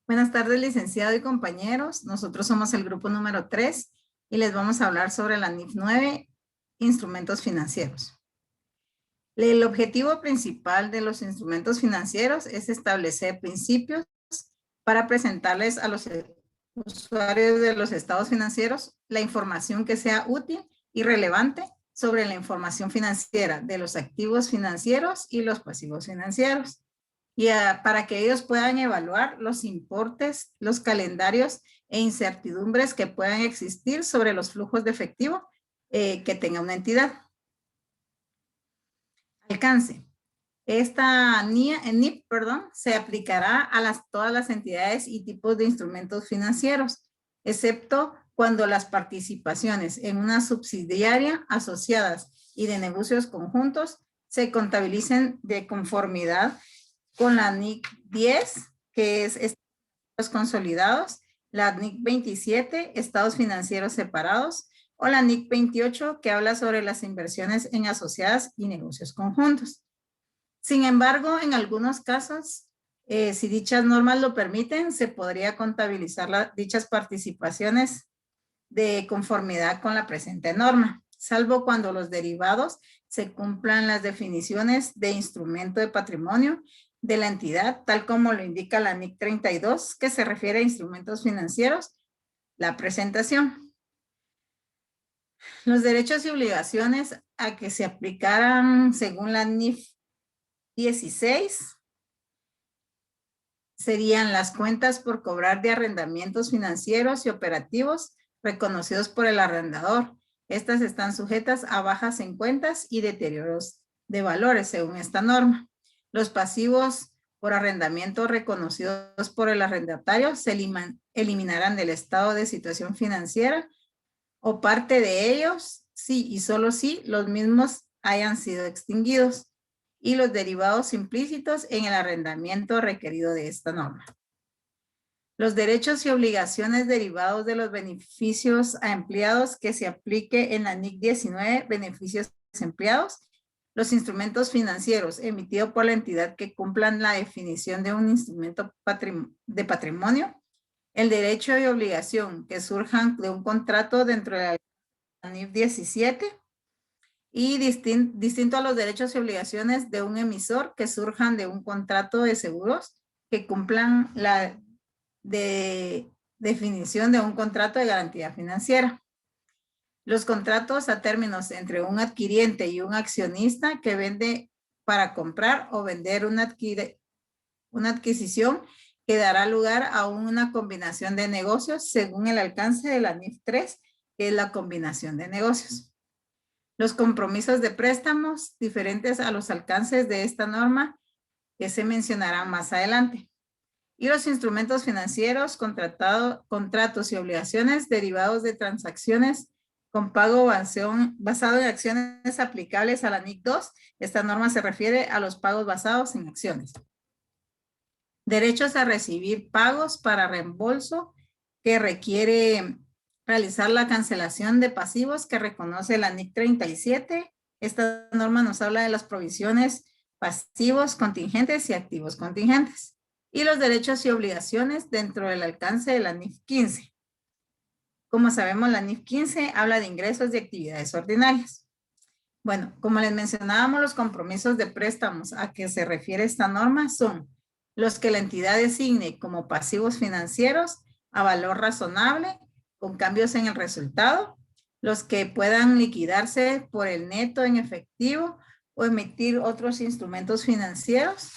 Buenas tardes, licenciado y compañeros. Nosotros somos el grupo número 3 y les vamos a hablar sobre la NIF 9, instrumentos financieros. El objetivo principal de los instrumentos financieros es establecer principios para presentarles a los usuarios de los estados financieros la información que sea útil y relevante sobre la información financiera de los activos financieros y los pasivos financieros. Y para que ellos puedan evaluar los importes, los calendarios e incertidumbres que puedan existir sobre los flujos de efectivo que tenga una entidad. Alcance. Esta NIF, se aplicará a todas las entidades y tipos de instrumentos financieros, excepto cuando las participaciones en una subsidiaria asociadas y de negocios conjuntos se contabilicen de conformidad con la NIC 10, que es estados consolidados, la NIC 27, estados financieros separados, o la NIC 28, que habla sobre las inversiones en asociadas y negocios conjuntos. Sin embargo, en algunos casos, si dichas normas lo permiten, se podría contabilizar dichas participaciones de conformidad con la presente norma, salvo cuando los derivados se cumplan las definiciones de instrumento de patrimonio de la entidad, tal como lo indica la NIC 32, que se refiere a instrumentos financieros, la presentación. Los derechos y obligaciones a que se aplicaran según la NIF 16 serían las cuentas por cobrar de arrendamientos financieros y operativos reconocidos por el arrendador. Estas están sujetas a bajas en cuentas y deterioros de valores según esta norma. Los pasivos por arrendamiento reconocidos por el arrendatario se eliminarán del estado de situación financiera o parte de ellos, sí y solo si los mismos hayan sido extinguidos, y los derivados implícitos en el arrendamiento requerido de esta norma. Los derechos y obligaciones derivados de los beneficios a empleados que se aplique en la NIC 19, beneficios empleados, los instrumentos financieros emitidos por la entidad que cumplan la definición de un instrumento de patrimonio, el derecho y obligación que surjan de un contrato dentro de la NIF 17, y distinto a los derechos y obligaciones de un emisor que surjan de un contrato de seguros que cumplan la definición de un contrato de garantía financiera. Los contratos a términos entre un adquiriente y un accionista que vende para comprar o vender una adquisición que dará lugar a una combinación de negocios según el alcance de la NIF 3, que es la combinación de negocios. Los compromisos de préstamos diferentes a los alcances de esta norma que se mencionarán más adelante. Y los instrumentos financieros, contratos y obligaciones derivados de transacciones con pago basado en acciones aplicables a la NIC 2. Esta norma se refiere a los pagos basados en acciones. Derechos a recibir pagos para reembolso que requiere realizar la cancelación de pasivos que reconoce la NIC 37. Esta norma nos habla de las provisiones pasivos contingentes y activos contingentes. Y los derechos y obligaciones dentro del alcance de la NIF 15. Como sabemos, la NIF 15 habla de ingresos de actividades ordinarias. Bueno, como les mencionábamos, los compromisos de préstamos a que se refiere esta norma son los que la entidad designe como pasivos financieros a valor razonable con cambios en el resultado, los que puedan liquidarse por el neto en efectivo o emitir otros instrumentos financieros.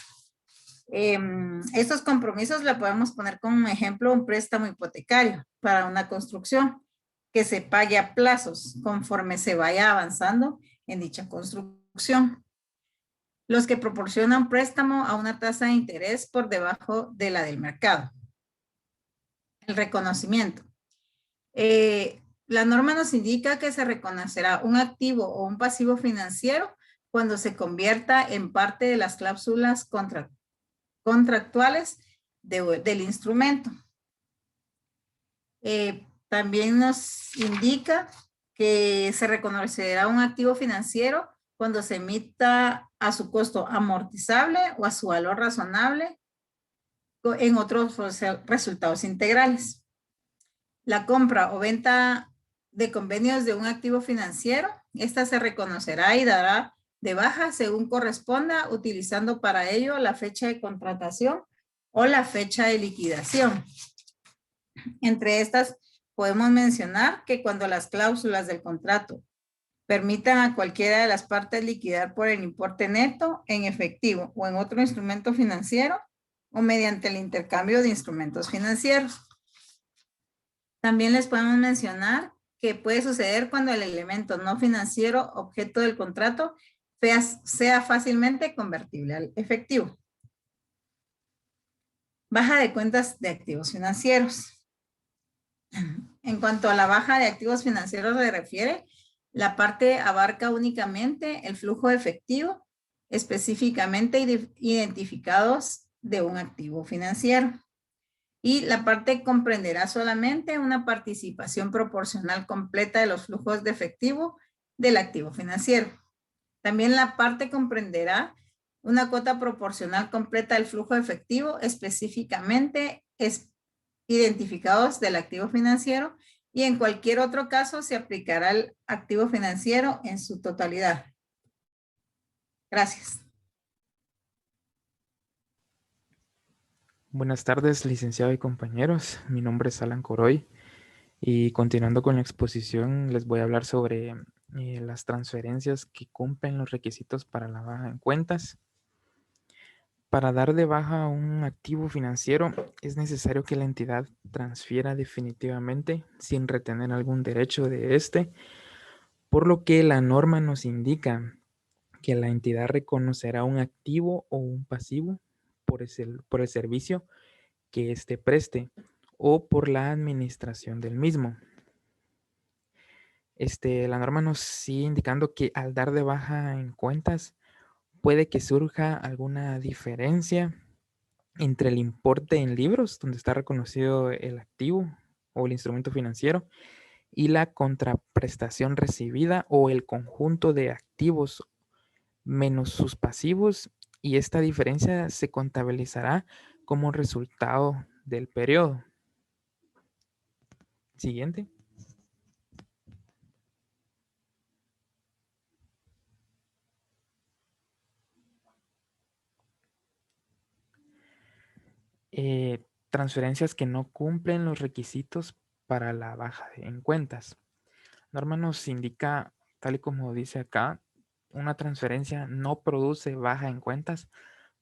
Estos compromisos le podemos poner como ejemplo un préstamo hipotecario para una construcción que se pague a plazos conforme se vaya avanzando en dicha construcción. Los que proporcionan préstamo a una tasa de interés por debajo de la del mercado. El reconocimiento. La norma nos indica que se reconocerá un activo o un pasivo financiero cuando se convierta en parte de las cláusulas contractuales del instrumento. También nos indica que se reconocerá un activo financiero cuando se emita a su costo amortizable o a su valor razonable en otros resultados integrales. La compra o venta de convenios de un activo financiero, esta se reconocerá y dará de baja según corresponda, utilizando para ello la fecha de contratación o la fecha de liquidación. Entre estas podemos mencionar que cuando las cláusulas del contrato permitan a cualquiera de las partes liquidar por el importe neto en efectivo o en otro instrumento financiero o mediante el intercambio de instrumentos financieros. También les podemos mencionar que puede suceder cuando el elemento no financiero objeto del contrato sea fácilmente convertible al efectivo. Baja de cuentas de activos financieros. En cuanto a la baja de activos financieros se refiere, la parte abarca únicamente el flujo efectivo, específicamente identificados de un activo financiero. Y la parte comprenderá solamente una participación proporcional completa de los flujos de efectivo del activo financiero. También la parte comprenderá una cuota proporcional completa del flujo efectivo, específicamente identificados del activo financiero, y en cualquier otro caso se aplicará el activo financiero en su totalidad. Gracias. Buenas tardes, licenciado y compañeros. Mi nombre es Alan Coroy y continuando con la exposición les voy a hablar sobre las transferencias que cumplen los requisitos para la baja en cuentas. Para dar de baja un activo financiero es necesario que la entidad transfiera definitivamente sin retener algún derecho de este, por lo que la norma nos indica que la entidad reconocerá un activo o un pasivo por el servicio que éste preste o por la administración del mismo. La norma nos sigue indicando que al dar de baja en cuentas puede que surja alguna diferencia entre el importe en libros, donde está reconocido el activo o el instrumento financiero, y la contraprestación recibida o el conjunto de activos menos sus pasivos, y esta diferencia se contabilizará como resultado del periodo. Siguiente. Transferencias que no cumplen los requisitos para la baja en cuentas. Norma nos indica, tal y como dice acá, una transferencia no produce baja en cuentas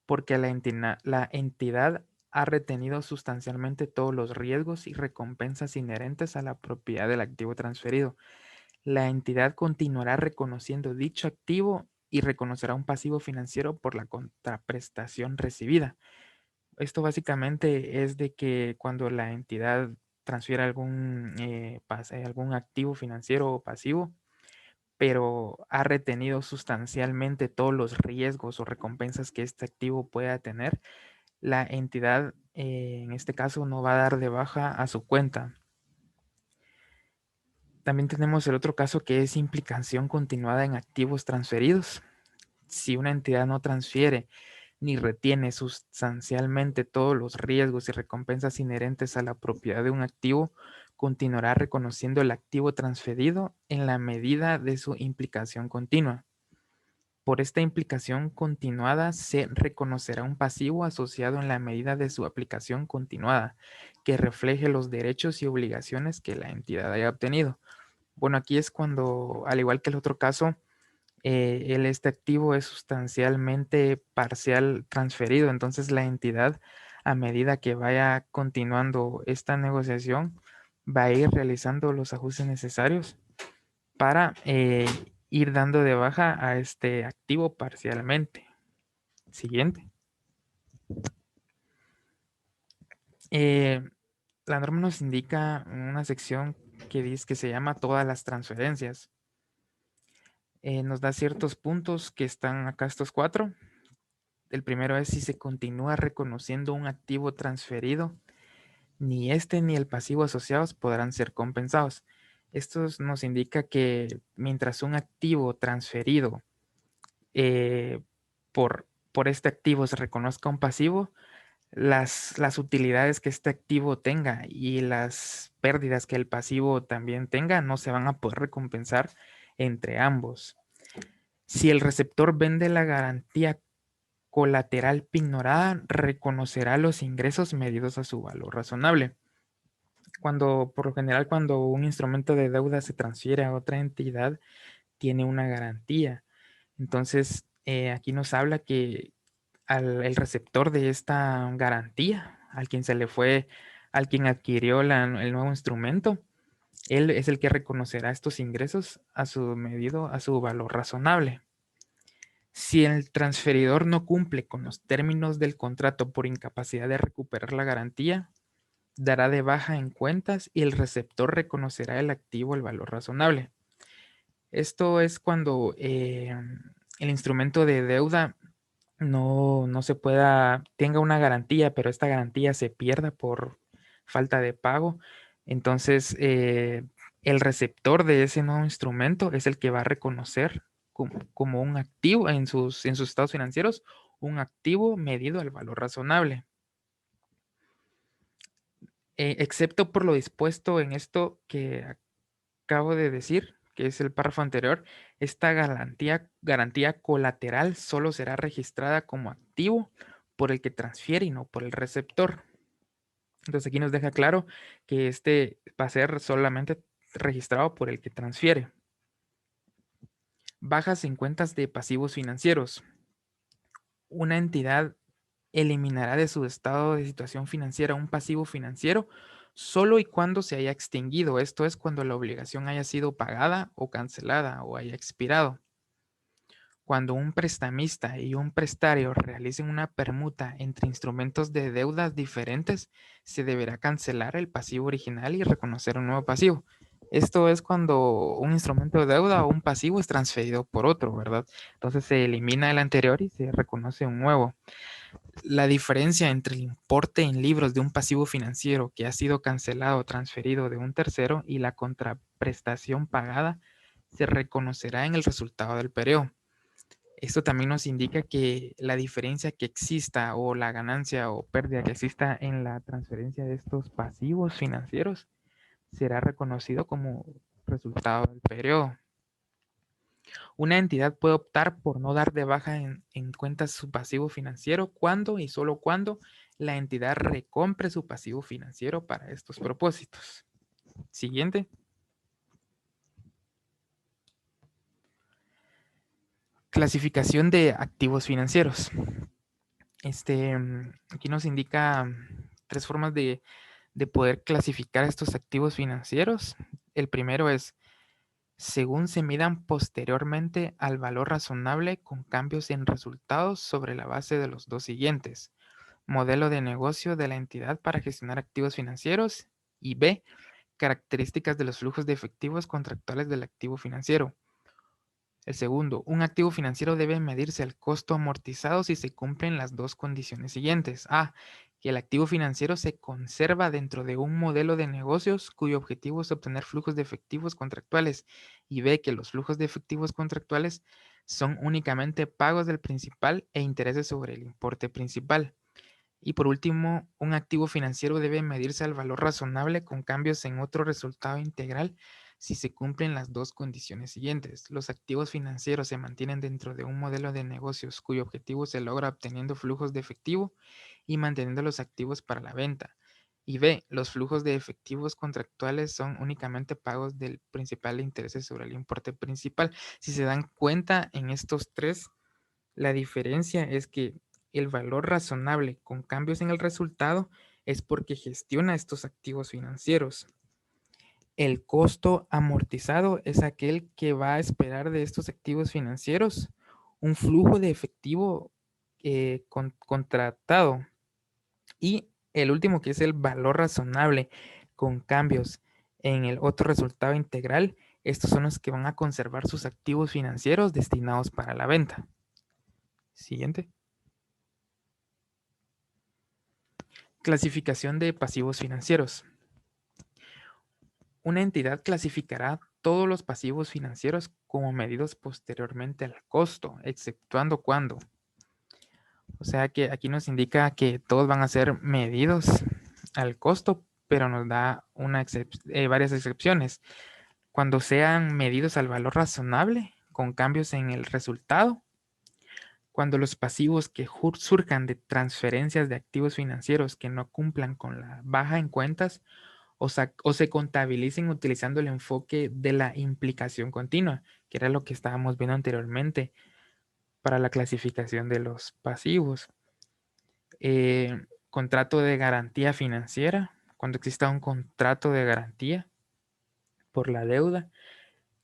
porque la entidad ha retenido sustancialmente todos los riesgos y recompensas inherentes a la propiedad del activo transferido. La entidad continuará reconociendo dicho activo y reconocerá un pasivo financiero por la contraprestación recibida. Esto básicamente es de que cuando la entidad transfiere algún activo financiero o pasivo, pero ha retenido sustancialmente todos los riesgos o recompensas que este activo pueda tener, la entidad en este caso no va a dar de baja a su cuenta. También tenemos el otro caso que es implicación continuada en activos transferidos. Si una entidad no transfiere ni retiene sustancialmente todos los riesgos y recompensas inherentes a la propiedad de un activo, continuará reconociendo el activo transferido en la medida de su implicación continua. Por esta implicación continuada se reconocerá un pasivo asociado en la medida de su aplicación continuada, que refleje los derechos y obligaciones que la entidad haya obtenido. Bueno, aquí es cuando, al igual que el otro caso, este activo es sustancialmente parcial transferido. Entonces la entidad, a medida que vaya continuando esta negociación, va a ir realizando los ajustes necesarios para ir dando de baja a este activo parcialmente. Siguiente. La norma nos indica una sección que dice que se llama todas las transferencias. Nos da ciertos puntos que están acá, estos 4. El primero es si se continúa reconociendo un activo transferido, ni este ni el pasivo asociados podrán ser compensados. Esto nos indica que mientras un activo transferido por este activo se reconozca un pasivo, las utilidades que este activo tenga y las pérdidas que el pasivo también tenga no se van a poder recompensar entre ambos. Si el receptor vende la garantía colateral pignorada, reconocerá los ingresos medidos a su valor razonable. Por lo general, cuando un instrumento de deuda se transfiere a otra entidad, tiene una garantía. Entonces, aquí nos habla que el receptor de esta garantía, al quien adquirió el nuevo instrumento, él es el que reconocerá estos ingresos a su valor razonable. Si el transferidor no cumple con los términos del contrato por incapacidad de recuperar la garantía, dará de baja en cuentas y el receptor reconocerá el activo el valor razonable. Esto es cuando el instrumento de deuda no tenga una garantía, pero esta garantía se pierda por falta de pago. Entonces, el receptor de ese nuevo instrumento es el que va a reconocer como un activo en sus estados financieros, un activo medido al valor razonable. Excepto por lo dispuesto en esto que acabo de decir, que es el párrafo anterior, esta garantía colateral solo será registrada como activo por el que transfiere y no por el receptor. Entonces aquí nos deja claro que este va a ser solamente registrado por el que transfiere. Bajas en cuentas de pasivos financieros. Una entidad eliminará de su estado de situación financiera un pasivo financiero solo y cuando se haya extinguido, esto es cuando la obligación haya sido pagada o cancelada o haya expirado. Cuando un prestamista y un prestario realicen una permuta entre instrumentos de deudas diferentes, se deberá cancelar el pasivo original y reconocer un nuevo pasivo. Esto es cuando un instrumento de deuda o un pasivo es transferido por otro, ¿verdad? Entonces se elimina el anterior y se reconoce un nuevo. La diferencia entre el importe en libros de un pasivo financiero que ha sido cancelado o transferido de un tercero y la contraprestación pagada se reconocerá en el resultado del periodo. Esto también nos indica que la diferencia que exista o la ganancia o pérdida que exista en la transferencia de estos pasivos financieros será reconocido como resultado del periodo. Una entidad puede optar por no dar de baja en cuentas su pasivo financiero cuando y solo cuando la entidad recompre su pasivo financiero para estos propósitos. Siguiente. Clasificación de activos financieros. Aquí nos indica tres formas de poder clasificar estos activos financieros. El primero es según se midan posteriormente al valor razonable con cambios en resultados sobre la base de los dos siguientes. Modelo de negocio de la entidad para gestionar activos financieros y B, características de los flujos de efectivos contractuales del activo financiero. El segundo, un activo financiero debe medirse al costo amortizado si se cumplen las dos condiciones siguientes. A, que el activo financiero se conserva dentro de un modelo de negocios cuyo objetivo es obtener flujos de efectivos contractuales. Y B, que los flujos de efectivos contractuales son únicamente pagos del principal e intereses sobre el importe principal. Y por último, un activo financiero debe medirse al valor razonable con cambios en otro resultado integral si se cumplen las dos condiciones siguientes. Los activos financieros se mantienen dentro de un modelo de negocios cuyo objetivo se logra obteniendo flujos de efectivo y manteniendo los activos para la venta. Y B, los flujos de efectivos contractuales son únicamente pagos del principal de intereses sobre el importe principal. Si se dan cuenta en estos tres, la diferencia es que el valor razonable con cambios en el resultado es porque gestiona estos activos financieros. El costo amortizado es aquel que va a esperar de estos activos financieros un flujo de efectivo contratado. Y el último, que es el valor razonable con cambios en el otro resultado integral, estos son los que van a conservar sus activos financieros destinados para la venta. Siguiente. Clasificación de pasivos financieros. Una entidad clasificará todos los pasivos financieros como medidos posteriormente al costo, exceptuando cuando O sea que aquí nos indica que todos van a ser medidos al costo, pero nos da varias excepciones. Cuando sean medidos al valor razonable, con cambios en el resultado, cuando los pasivos que surjan de transferencias de activos financieros que no cumplan con la baja en cuentas o se contabilicen utilizando el enfoque de la implicación continua, que era lo que estábamos viendo anteriormente para la clasificación de los pasivos. Contrato de garantía financiera, cuando exista un contrato de garantía por la deuda,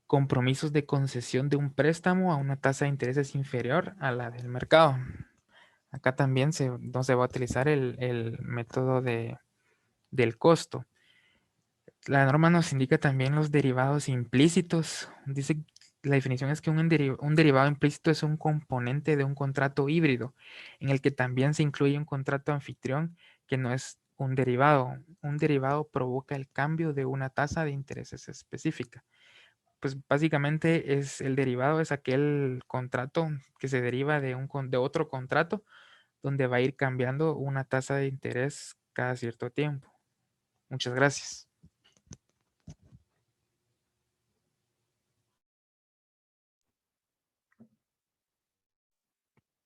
compromisos de concesión de un préstamo a una tasa de intereses inferior a la del mercado. Acá también no se va a utilizar el método del costo. La norma nos indica también los derivados implícitos. Dice, la definición es que un derivado implícito es un componente de un contrato híbrido, en el que también se incluye un contrato anfitrión que no es un derivado. Un derivado provoca el cambio de una tasa de intereses específica. Pues básicamente el derivado es aquel contrato que se deriva de otro contrato donde va a ir cambiando una tasa de interés cada cierto tiempo. Muchas gracias.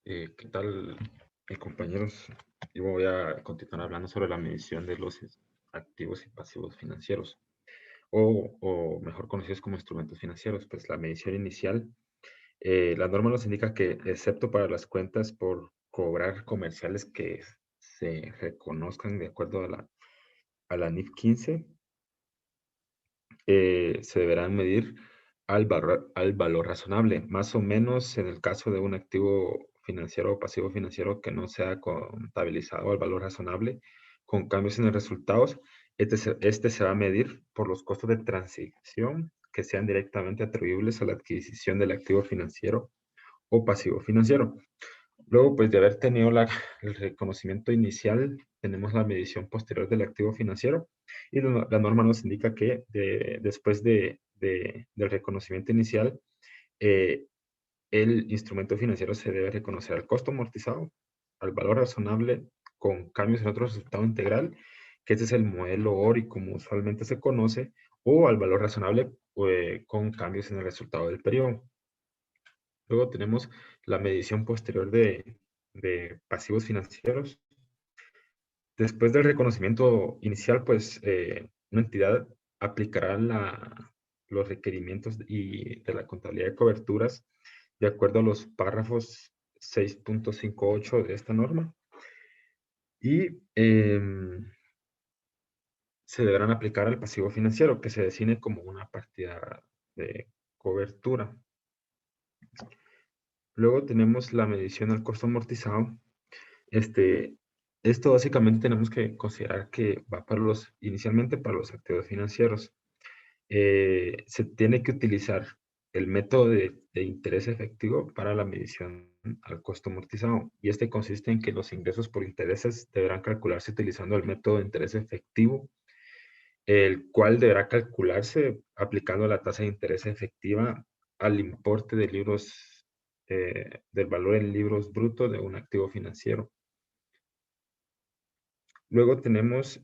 ¿Qué tal, compañeros? Yo voy a continuar hablando sobre la medición de los activos y pasivos financieros, o mejor conocidos como instrumentos financieros. Pues la medición inicial, la norma nos indica que, excepto para las cuentas por cobrar comerciales que se reconozcan de acuerdo a la NIF 15, se deberán medir al valor razonable, más o menos en el caso de un activo financiero o pasivo financiero que no sea contabilizado al valor razonable, con cambios en los resultados. Este se va a medir por los costos de transición que sean directamente atribuibles a la adquisición del activo financiero o pasivo financiero. Luego, pues de haber tenido el reconocimiento inicial, tenemos la medición posterior del activo financiero, y la norma nos indica que después del reconocimiento inicial, eh, el instrumento financiero se debe reconocer al costo amortizado, al valor razonable con cambios en otro resultado integral, que este es el modelo ORI como usualmente se conoce, o al valor razonable con cambios en el resultado del periodo. Luego tenemos la medición posterior de pasivos financieros. Después del reconocimiento inicial, pues una entidad aplicará los requerimientos de la contabilidad de coberturas de acuerdo a los párrafos 6.58 de esta norma, y se deberán aplicar al pasivo financiero, que se define como una partida de cobertura. Luego tenemos la medición al costo amortizado. Esto básicamente tenemos que considerar que va inicialmente para los activos financieros. Se tiene que utilizar el método de interés efectivo para la medición al costo amortizado. Y este consiste en que los ingresos por intereses deberán calcularse utilizando el método de interés efectivo, el cual deberá calcularse aplicando la tasa de interés efectiva al importe de libros, del valor en libros brutos de un activo financiero. Luego tenemos,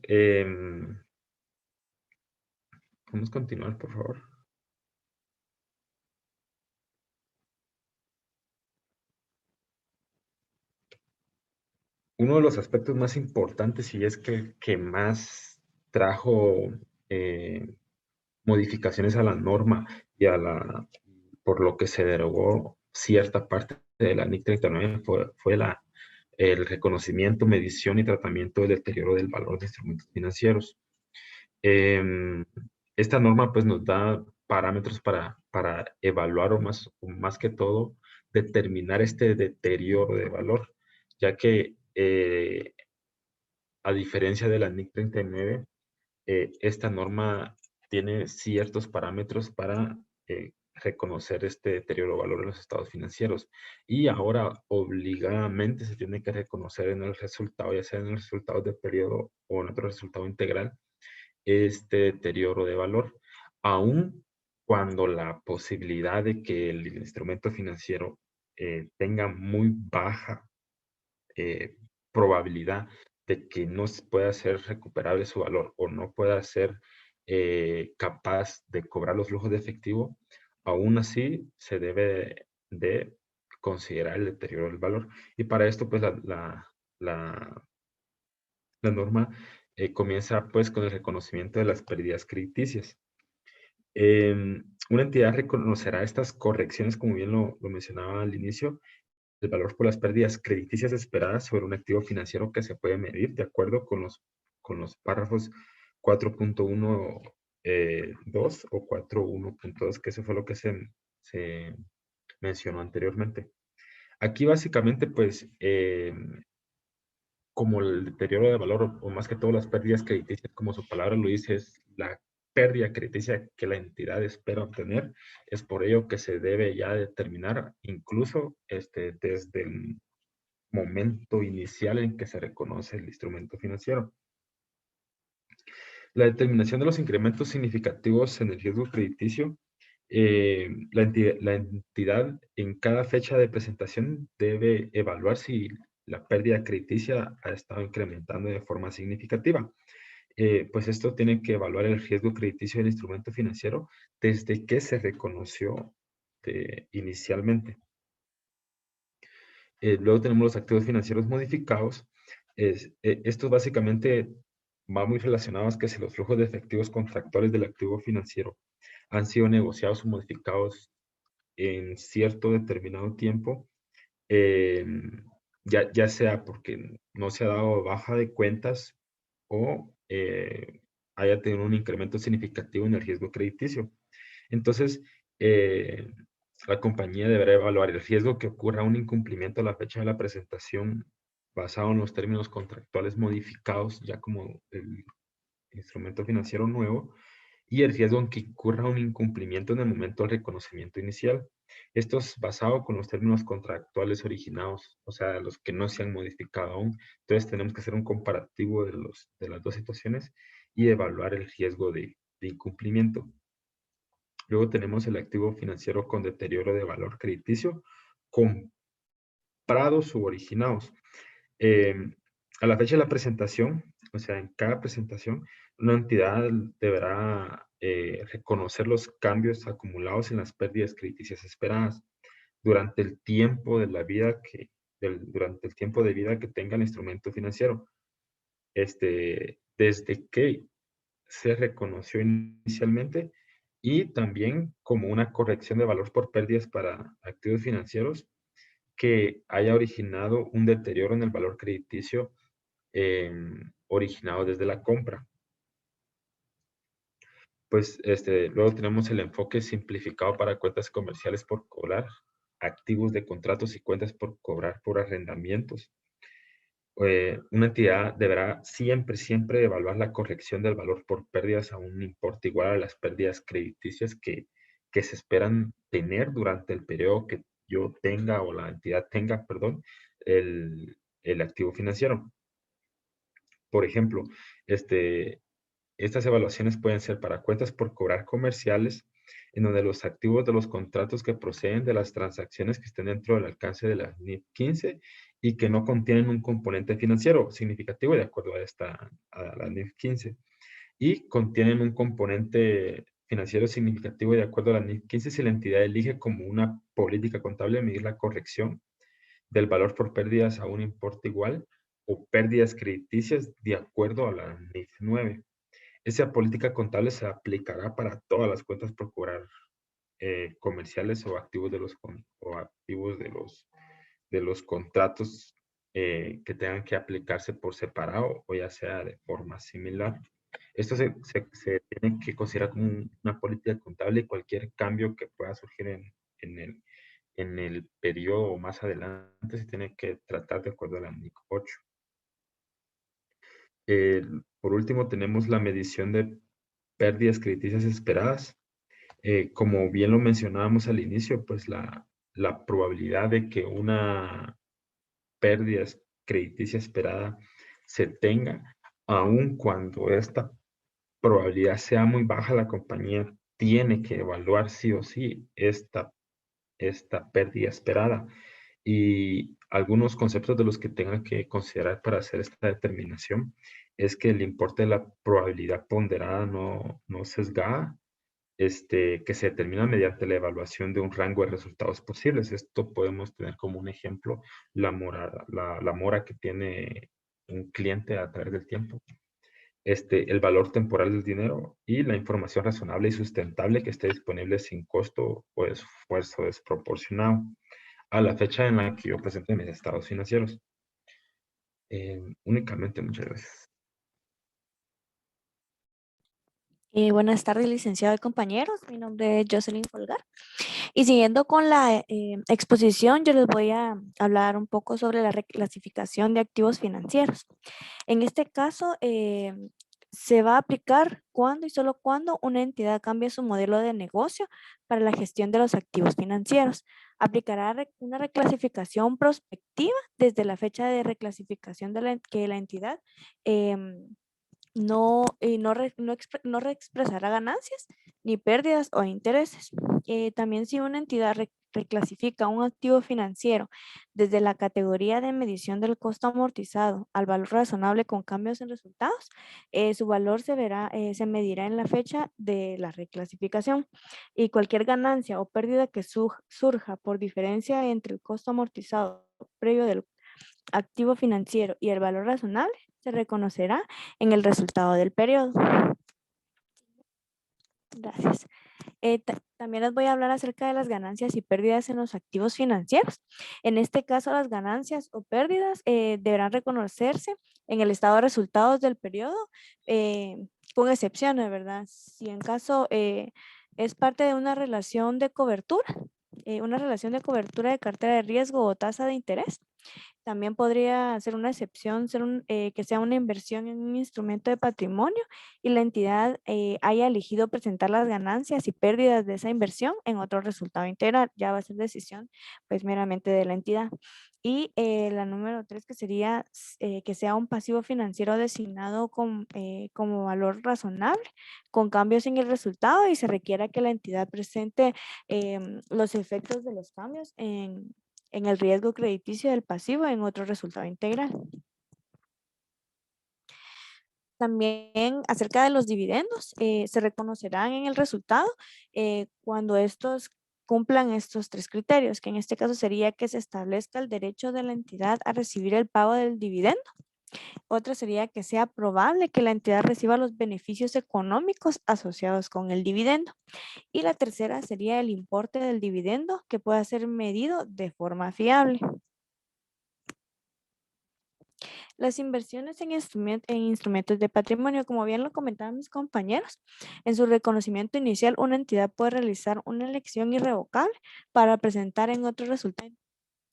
vamos a continuar, por favor. Uno de los aspectos más importantes, y es que más trajo modificaciones a la norma y por lo que se derogó cierta parte de la NIC 39, fue el reconocimiento, medición y tratamiento del deterioro del valor de instrumentos financieros. Esta norma pues nos da parámetros para evaluar o más que todo determinar este deterioro de valor, ya que a diferencia de la NIC 39, esta norma tiene ciertos parámetros para reconocer este deterioro de valor en los estados financieros, y ahora obligadamente se tiene que reconocer en el resultado, ya sea en el resultado de periodo o en otro resultado integral, este deterioro de valor, aun cuando la posibilidad de que el instrumento financiero tenga muy baja probabilidad de que no pueda ser recuperable su valor o no pueda ser capaz de cobrar los flujos de efectivo, aún así se debe de considerar el deterioro del valor. Y para esto, pues la norma comienza pues con el reconocimiento de las pérdidas crediticias. Una entidad reconocerá estas correcciones, como bien lo mencionaba al inicio, el valor por las pérdidas crediticias esperadas sobre un activo financiero que se puede medir de acuerdo con los párrafos 4.1.2 o 4.1.2, que eso fue lo que se mencionó anteriormente. Aquí básicamente, pues, como el deterioro de valor, o más que todo las pérdidas crediticias, como su palabra lo dice, es la pérdida crediticia que la entidad espera obtener. Es por ello que se debe ya determinar, incluso desde el momento inicial en que se reconoce el instrumento financiero. La determinación de los incrementos significativos en el riesgo crediticio. La entidad en cada fecha de presentación debe evaluar si la pérdida crediticia ha estado incrementando de forma significativa. Pues esto tiene que evaluar el riesgo crediticio del instrumento financiero desde que se reconoció inicialmente. Luego tenemos los activos financieros modificados. Estos básicamente van muy relacionados que si los flujos de efectivos contractuales del activo financiero han sido negociados o modificados en cierto determinado tiempo, ya sea porque no se ha dado baja de cuentas o haya tenido un incremento significativo en el riesgo crediticio. Entonces, la compañía deberá evaluar el riesgo que ocurra un incumplimiento a la fecha de la presentación basado en los términos contractuales modificados, ya como el instrumento financiero nuevo, y el riesgo en que ocurra un incumplimiento en el momento del reconocimiento inicial. Esto es basado con los términos contractuales originados, o sea, los que no se han modificado aún. Entonces tenemos que hacer un comparativo de las dos situaciones y evaluar el riesgo de incumplimiento. Luego tenemos el activo financiero con deterioro de valor crediticio, comprados u originados. A la fecha de la presentación, o sea, en cada presentación, una entidad deberá reconocer los cambios acumulados en las pérdidas crediticias esperadas durante el tiempo de la vida durante el tiempo de vida que tenga el instrumento financiero. Desde que se reconoció inicialmente y también como una corrección de valor por pérdidas para activos financieros que haya originado un deterioro en el valor crediticio originado desde la compra. Pues luego tenemos el enfoque simplificado para cuentas comerciales por cobrar, activos de contratos y cuentas por cobrar por arrendamientos. Una entidad deberá siempre evaluar la corrección del valor por pérdidas a un importe igual a las pérdidas crediticias que se esperan tener durante el periodo que yo tenga o la entidad tenga, perdón, el activo financiero. Por ejemplo, estas evaluaciones pueden ser para cuentas por cobrar comerciales, en donde los activos de los contratos que proceden de las transacciones que estén dentro del alcance de la NIF 15 y que no contienen un componente financiero significativo de acuerdo a la NIF 15 y contienen un componente financiero significativo de acuerdo a la NIF 15 si la entidad elige como una política contable medir la corrección del valor por pérdidas a un importe igual o pérdidas crediticias de acuerdo a la NIF 9. Esa política contable se aplicará para todas las cuentas por cobrar comerciales o activos de los contratos que tengan que aplicarse por separado o ya sea de forma similar. Esto se tiene que considerar como una política contable y cualquier cambio que pueda surgir en el periodo más adelante se tiene que tratar de acuerdo a la NIC 8. Por último, tenemos la medición de pérdidas crediticias esperadas. Como bien lo mencionábamos al inicio, pues la probabilidad de que una pérdida crediticia esperada se tenga, aun cuando esta probabilidad sea muy baja, la compañía tiene que evaluar sí o sí esta pérdida esperada. Y algunos conceptos de los que tengan que considerar para hacer esta determinación es que el importe de la probabilidad ponderada no sesgada, que se determina mediante la evaluación de un rango de resultados posibles. Esto podemos tener como un ejemplo la mora que tiene un cliente a través del tiempo, el valor temporal del dinero y la información razonable y sustentable que esté disponible sin costo o esfuerzo desproporcionado a la fecha en la que yo presenté mis estados financieros. Únicamente, muchas gracias. Buenas tardes, licenciado y compañeros. Mi nombre es Jocelyn Folgar. Y siguiendo con la exposición, yo les voy a hablar un poco sobre la reclasificación de activos financieros. En este caso, se va a aplicar cuando y solo cuando una entidad cambie su modelo de negocio para la gestión de los activos financieros. Aplicará una reclasificación prospectiva desde la fecha de reclasificación que la entidad no reexpresará ganancias ni pérdidas o intereses. También si una entidad reclasifica un activo financiero desde la categoría de medición del costo amortizado al valor razonable con cambios en resultados, su valor se medirá en la fecha de la reclasificación, y cualquier ganancia o pérdida que surja por diferencia entre el costo amortizado previo del activo financiero y el valor razonable se reconocerá en el resultado del periodo. Gracias. También les voy a hablar acerca de las ganancias y pérdidas en los activos financieros. En este caso, las ganancias o pérdidas deberán reconocerse en el estado de resultados del periodo, con excepciones, ¿verdad? Si en caso es parte de una relación de cobertura de cartera de riesgo o tasa de interés. También podría ser una excepción que sea una inversión en un instrumento de patrimonio y la entidad haya elegido presentar las ganancias y pérdidas de esa inversión en otro resultado integral. Ya va a ser decisión pues meramente de la entidad. Y la número 3, que sería que sea un pasivo financiero designado como valor razonable con cambios en el resultado y se requiera que la entidad presente los efectos de los cambios en el riesgo crediticio del pasivo en otro resultado integral. También acerca de los dividendos, se reconocerán en el resultado cuando estos cumplan estos 3 criterios, que en este caso sería que se establezca el derecho de la entidad a recibir el pago del dividendo. Otra sería que sea probable que la entidad reciba los beneficios económicos asociados con el dividendo. Y la tercera sería el importe del dividendo que pueda ser medido de forma fiable. Las inversiones en instrumentos de patrimonio, como bien lo comentaban mis compañeros, en su reconocimiento inicial, una entidad puede realizar una elección irrevocable para presentar en otro resultado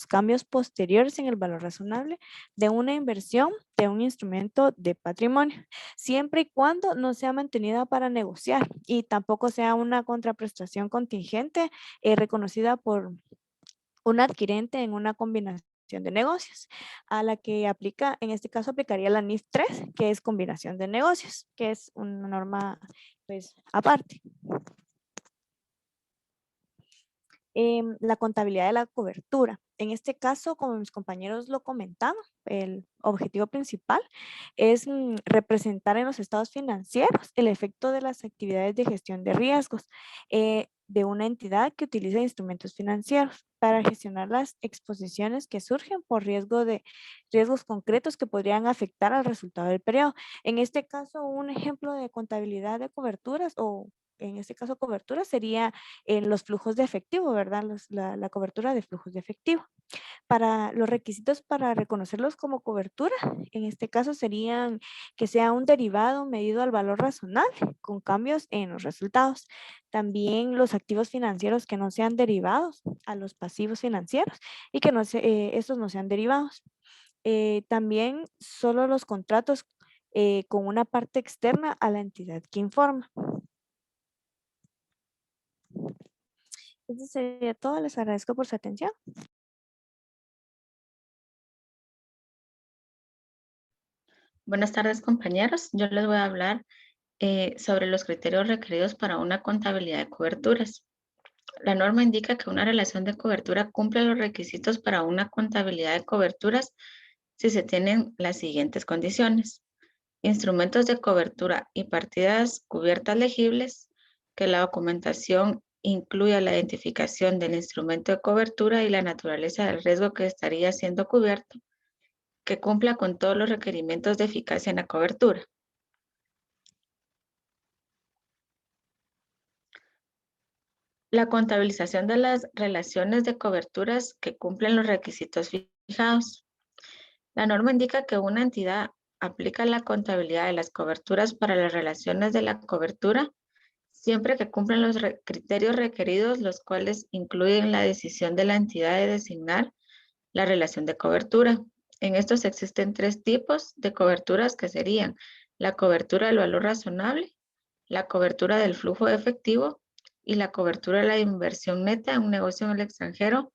cambios posteriores en el valor razonable de una inversión de un instrumento de patrimonio, siempre y cuando no sea mantenida para negociar y tampoco sea una contraprestación contingente reconocida por un adquirente en una combinación de negocios, a la que aplica, en este caso aplicaría la NIF 3, que es combinación de negocios, que es una norma pues aparte. La contabilidad de la cobertura. En este caso, como mis compañeros lo comentaban, el objetivo principal es representar en los estados financieros el efecto de las actividades de gestión de riesgos de una entidad que utiliza instrumentos financieros para gestionar las exposiciones que surgen por riesgos concretos que podrían afectar al resultado del periodo. En este caso, un ejemplo de contabilidad de coberturas o en este caso cobertura sería en los flujos de efectivo, ¿verdad? La cobertura de flujos de efectivo. Para los requisitos para reconocerlos como cobertura, en este caso serían que sea un derivado medido al valor razonable con cambios en los resultados. También los activos financieros que no sean derivados a los pasivos financieros y que estos no sean derivados. También solo los contratos con una parte externa a la entidad que informa. Eso sería todo. Les agradezco por su atención. Buenas tardes, compañeros. Yo les voy a hablar sobre los criterios requeridos para una contabilidad de coberturas. La norma indica que una relación de cobertura cumple los requisitos para una contabilidad de coberturas si se tienen las siguientes condiciones. Instrumentos de cobertura y partidas cubiertas legibles, que la documentación incluya la identificación del instrumento de cobertura y la naturaleza del riesgo que estaría siendo cubierto, que cumpla con todos los requerimientos de eficacia en la cobertura. La contabilización de las relaciones de coberturas que cumplen los requisitos fijados. La norma indica que una entidad aplica la contabilidad de las coberturas para las relaciones de la cobertura siempre que cumplan los criterios requeridos, los cuales incluyen la decisión de la entidad de designar la relación de cobertura. En estos existen 3 tipos de coberturas que serían la cobertura del valor razonable, la cobertura del flujo de efectivo y la cobertura de la inversión neta en un negocio en el extranjero,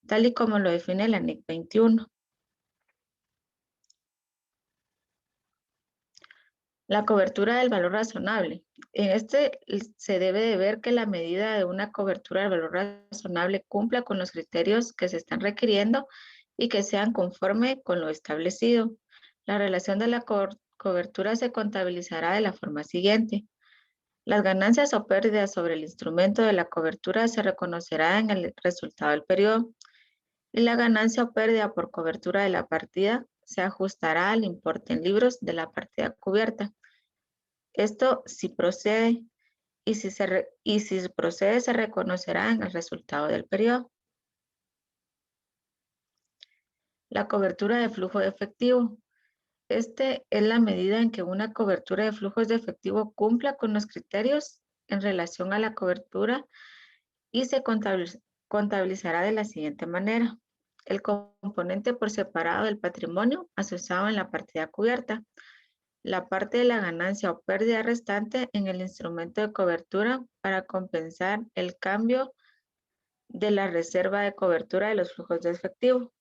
tal y como lo define la NIC 21. La cobertura del valor razonable. En este se debe de ver que la medida de una cobertura del valor razonable cumpla con los criterios que se están requiriendo y que sean conforme con lo establecido. La relación de la cobertura se contabilizará de la forma siguiente. Las ganancias o pérdidas sobre el instrumento de la cobertura se reconocerá en el resultado del periodo y la ganancia o pérdida por cobertura de la partida se ajustará al importe en libros de la partida cubierta. Esto si procede y si procede se reconocerá en el resultado del periodo. La cobertura de flujo de efectivo. Este es la medida en que una cobertura de flujos de efectivo cumpla con los criterios en relación a la cobertura y se contabilizará de la siguiente manera. El componente por separado del patrimonio asociado en la partida cubierta, la parte de la ganancia o pérdida restante en el instrumento de cobertura para compensar el cambio de la reserva de cobertura de los flujos de efectivo.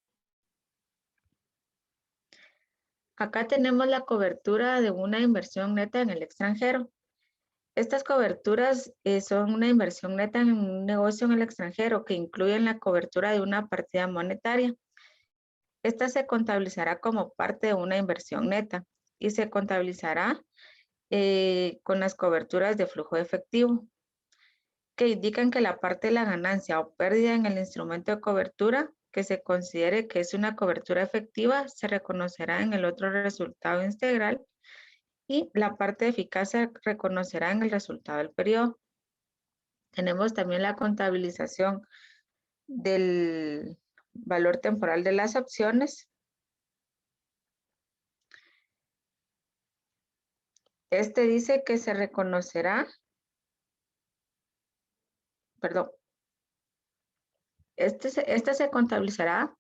Acá tenemos la cobertura de una inversión neta en el extranjero. Estas coberturas son una inversión neta en un negocio en el extranjero que incluyen la cobertura de una partida monetaria. Esta se contabilizará como parte de una inversión neta y se contabilizará con las coberturas de flujo de efectivo, que indican que la parte de la ganancia o pérdida en el instrumento de cobertura que se considere que es una cobertura efectiva se reconocerá en el otro resultado integral y la parte de eficacia reconocerá en el resultado del periodo. Tenemos también la contabilización del valor temporal de las opciones. Este dice que se reconocerá, perdón, este se contabilizará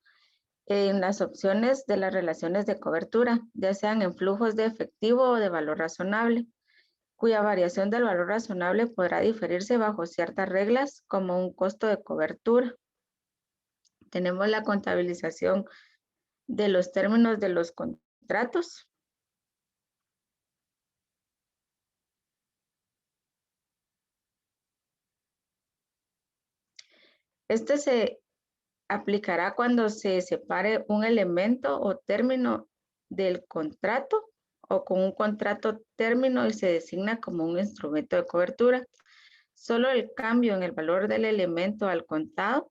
en las opciones de las relaciones de cobertura, ya sean en flujos de efectivo o de valor razonable, cuya variación del valor razonable podrá diferirse bajo ciertas reglas como un costo de cobertura. Tenemos la contabilización de los términos de los contratos. Este se aplicará cuando se separe un elemento o término del contrato o con un contrato término y se designa como un instrumento de cobertura. Solo el cambio en el valor del elemento al contado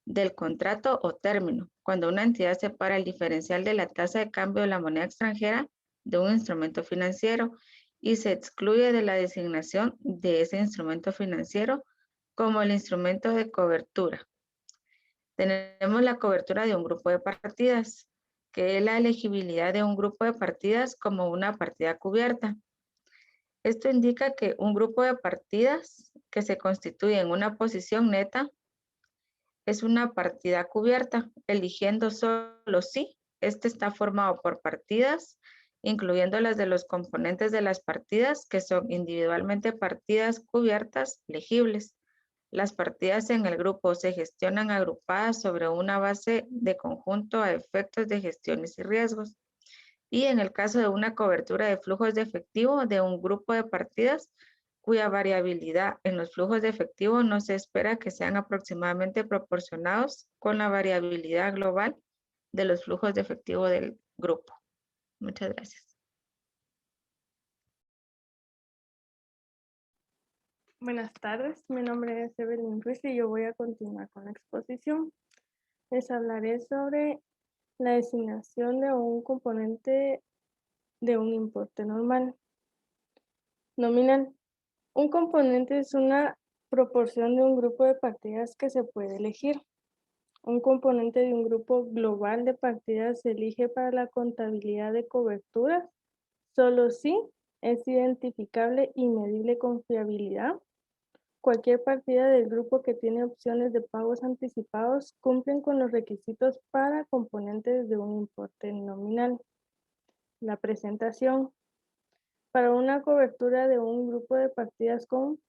del contrato o término, cuando una entidad separa el diferencial de la tasa de cambio de la moneda extranjera de un instrumento financiero y se excluye de la designación de ese instrumento financiero como el instrumento de cobertura. Tenemos la cobertura de un grupo de partidas, que es la elegibilidad de un grupo de partidas como una partida cubierta. Esto indica que un grupo de partidas que se constituye en una posición neta es una partida cubierta, eligiendo solo si este está formado por partidas, incluyendo las de los componentes de las partidas que son individualmente partidas cubiertas legibles. Las partidas en el grupo se gestionan agrupadas sobre una base de conjunto a efectos de gestiones y riesgos. Y en el caso de una cobertura de flujos de efectivo de un grupo de partidas cuya variabilidad en los flujos de efectivo no se espera que sean aproximadamente proporcionados con la variabilidad global de los flujos de efectivo del grupo. Muchas gracias. Buenas tardes, mi nombre es Evelyn Ruiz y yo voy a continuar con la exposición. Les hablaré sobre la designación de un componente de un importe normal. Nominal. Un componente es una proporción de un grupo de partidas que se puede elegir. Un componente de un grupo global de partidas se elige para la contabilidad de coberturas solo si es identificable y medible con fiabilidad. Cualquier partida del grupo que tiene opciones de pagos anticipados cumplen con los requisitos para componentes de un importe nominal. La presentación. Para una cobertura de un grupo de partidas con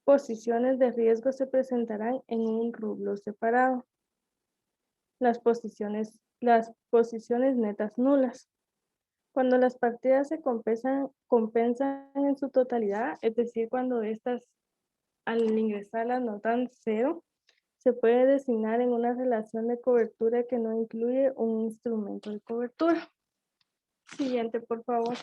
posiciones de riesgo se presentarán en un rublo separado. Las posiciones netas nulas. Cuando las partidas se compensan en su totalidad, es decir, cuando estas al ingresarlas no dan cero, se puede designar en una relación de cobertura que no incluye un instrumento de cobertura. Siguiente, por favor.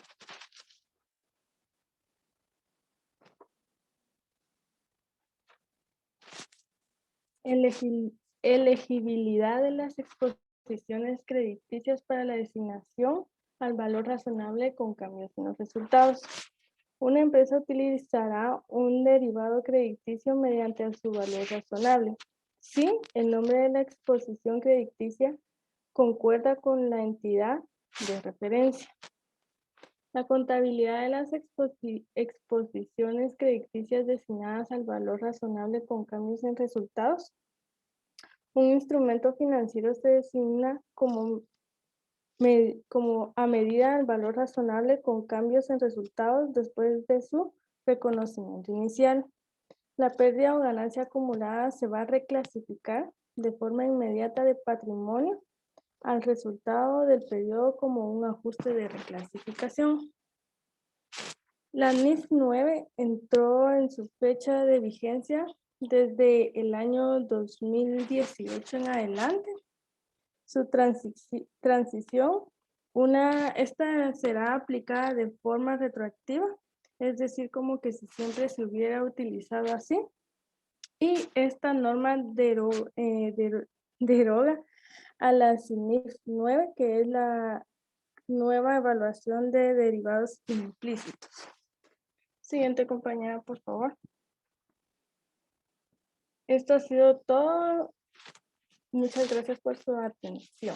Elegibilidad de las exposiciones crediticias para la designación al valor razonable con cambios en los resultados. Una empresa utilizará un derivado crediticio mediante su valor razonable si el nombre de la exposición crediticia concuerda con la entidad de referencia. La contabilidad de las exposiciones crediticias designadas al valor razonable con cambios en resultados. Un instrumento financiero se designa como a medida del valor razonable con cambios en resultados después de su reconocimiento inicial. La pérdida o ganancia acumulada se va a reclasificar de forma inmediata de patrimonio al resultado del periodo como un ajuste de reclasificación. La NIF 9 entró en su fecha de vigencia desde el año 2018 en adelante. Su transición, esta será aplicada de forma retroactiva, es decir, como que si siempre se hubiera utilizado así. Y esta norma deroga a la NIF 9, que es la nueva evaluación de derivados implícitos. Siguiente compañera, por favor. Esto ha sido todo. Muchas gracias por su atención.